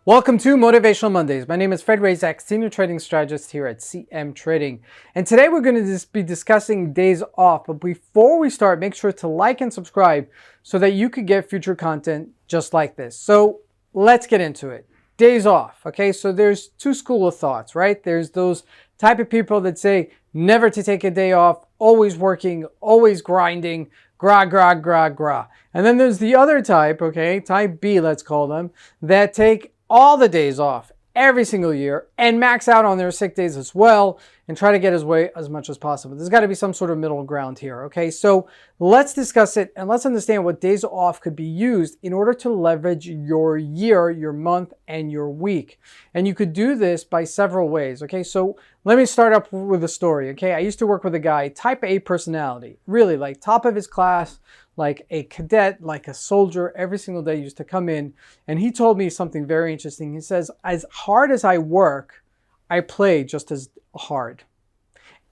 Welcome to Motivational Mondays. My name is Fred Razak, Senior Trading Strategist here at CMTrading. And today we're going to be discussing days off. But before we start, make sure to like and subscribe so that you could get future content just like this. So let's get into it. Days off. Okay, so there's two schools of thoughts, right? There's those type of people that say never to take a day off, always working, always grinding, gra, gra, gra, gra. And then there's the other type, okay, type B, let's call them, that take all the days off every single year and max out on their sick days as well and try to get away as much as possible. There's got to be some sort of middle ground here, okay? So let's discuss it and let's understand what days off could be used in order to leverage your year, your month, and your week. And you could do this by several ways, okay? So let me start up with a story, okay? I used to work with a guy, type A personality, really like top of his class, like a cadet, like a soldier, every single day used to come in. And he told me something very interesting. He says, as hard as I work, I play just as hard.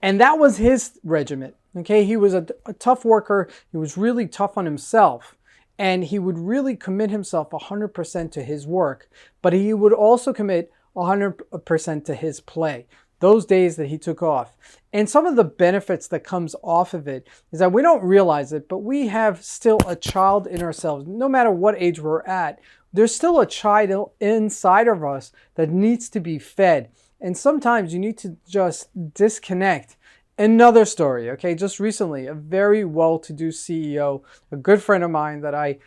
And that was his regiment, okay? He was a tough worker. He was really tough on himself. And he would really commit himself 100% to his work. But he would also commit 100% to his play, those days that he took off. And some of the benefits that comes off of it is that we don't realize it, but we have still a child in ourselves. No matter what age we're at, there's still a child inside of us that needs to be fed. And sometimes you need to just disconnect. Another story, okay, just recently, a very well-to-do CEO, a good friend of mine that I,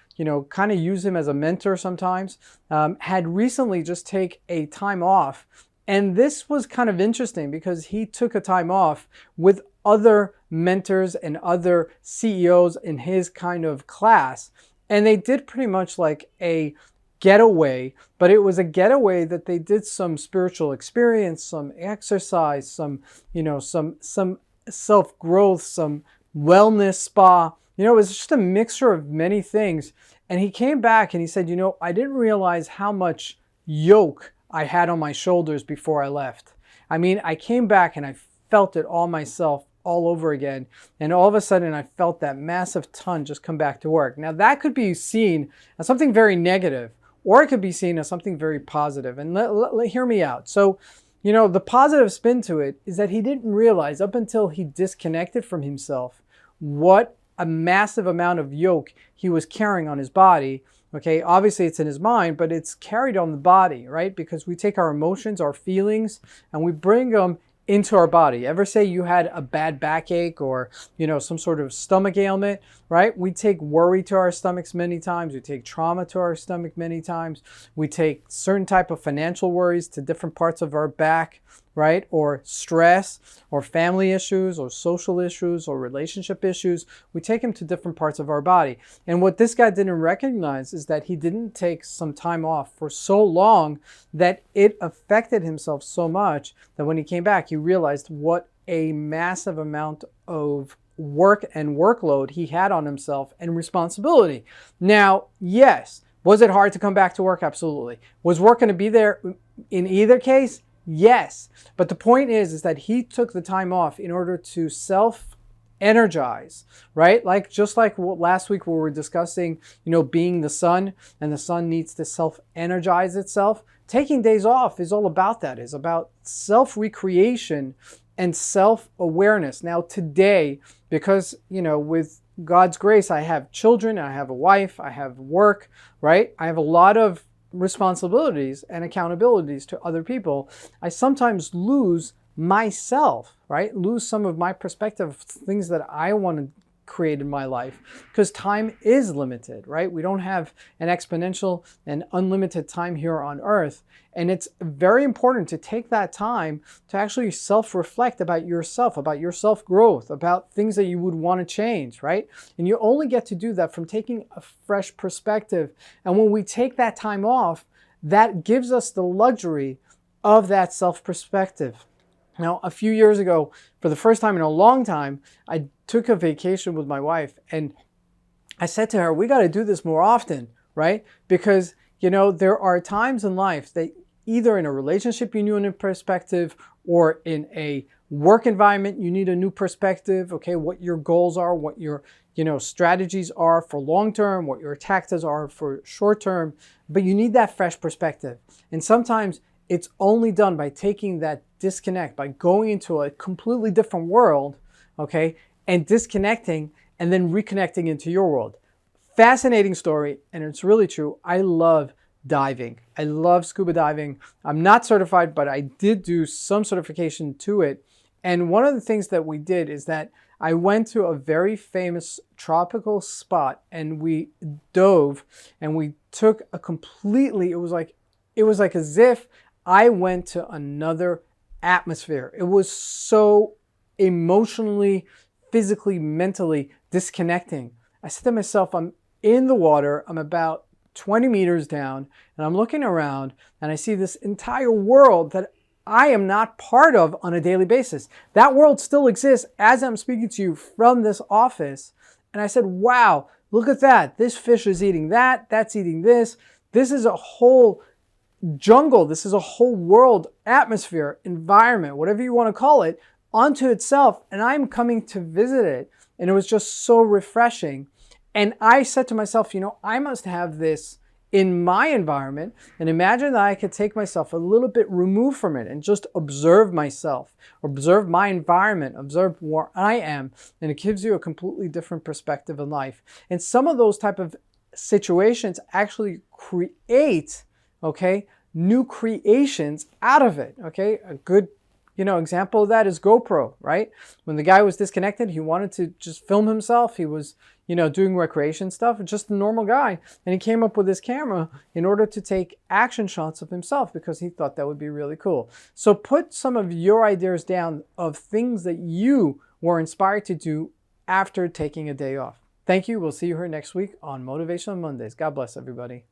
kind of use him as a mentor sometimes, had recently just take a time off. And this was kind of interesting because he took a time off with other mentors and other CEOs in his kind of class. And they did pretty much like a getaway, but it was a getaway that they did some spiritual experience, some exercise, some self-growth, some wellness spa. It was just a mixture of many things. And he came back and he said, I didn't realize how much yoke I had on my shoulders before I left. I mean, I came back and I felt it all myself all over again. And all of a sudden I felt that massive ton just come back to work. Now that could be seen as something very negative, or it could be seen as something very positive. And hear me out. So, the positive spin to it is that he didn't realize up until he disconnected from himself what a massive amount of yoke he was carrying on his body. Okay, obviously it's in his mind, but it's carried on the body, right? Because we take our emotions, our feelings, and we bring them into our body. Ever say you had a bad backache or, some sort of stomach ailment, right? We take worry to our stomachs many times. We take trauma to our stomach many times. We take certain type of financial worries to different parts of our back, right? Or stress or family issues or social issues or relationship issues. We take them to different parts of our body. And what this guy didn't recognize is that he didn't take some time off for so long that it affected himself so much that when he came back, he realized what a massive amount of work and workload he had on himself and responsibility. Now, yes, was it hard to come back to work? Absolutely. Was work going to be there in either case? Yes. But the point is that he took the time off in order to self-energize, right? Just like last week we were discussing, being the sun, and the sun needs to self-energize itself. Taking days off is all about that. It's about self-recreation and self-awareness. Now today, because, with God's grace, I have children, I have a wife, I have work, right? I have a lot of responsibilities and accountabilities to other people. I sometimes lose myself, right? Lose some of my perspective of things that I want to create in my life because time is limited, right? We don't have an exponential and unlimited time here on earth. And it's very important to take that time to actually self-reflect about your self-growth, about things that you would want to change, right? And you only get to do that from taking a fresh perspective. And when we take that time off, that gives us the luxury of that self-perspective. Now, a few years ago, for the first time in a long time, I took a vacation with my wife and I said to her, we got to do this more often, right? Because, there are times in life that either in a relationship union perspective or in a work environment, you need a new perspective, okay, what your goals are, what your strategies are for long term, what your tactics are for short term, but you need that fresh perspective. And sometimes it's only done by taking that disconnect, by going into a completely different world, okay, and disconnecting and then reconnecting into your world. Fascinating story, and it's really true. I love diving. I love scuba diving. I'm not certified, but I did do some certification to it. And one of the things that we did is that I went to a very famous tropical spot and we dove and we took a completely, it was like as if I went to another atmosphere. It was so emotionally, physically, mentally disconnecting. I said to myself, I'm in the water, I'm about 20 meters down, and I'm looking around and I see this entire world that I am not part of on a daily basis. That world still exists as I'm speaking to you from this office. And I said, wow, look at that. This fish is eating that, that's eating this. This is a whole jungle. This is a whole world, atmosphere, environment, whatever you want to call it, onto itself. And I'm coming to visit it. And it was just so refreshing. And I said to myself, I must have this in my environment, and imagine that I could take myself a little bit removed from it and just observe myself, observe my environment, observe where I am, and it gives you a completely different perspective in life. And some of those type of situations actually create, okay, new creations out of it, okay? A good example of that is GoPro, right? When the guy was disconnected, he wanted to just film himself. He was, doing recreation stuff, just a normal guy. And he came up with this camera in order to take action shots of himself because he thought that would be really cool. So put some of your ideas down of things that you were inspired to do after taking a day off. Thank you. We'll see you here next week on Motivational Mondays. God bless everybody.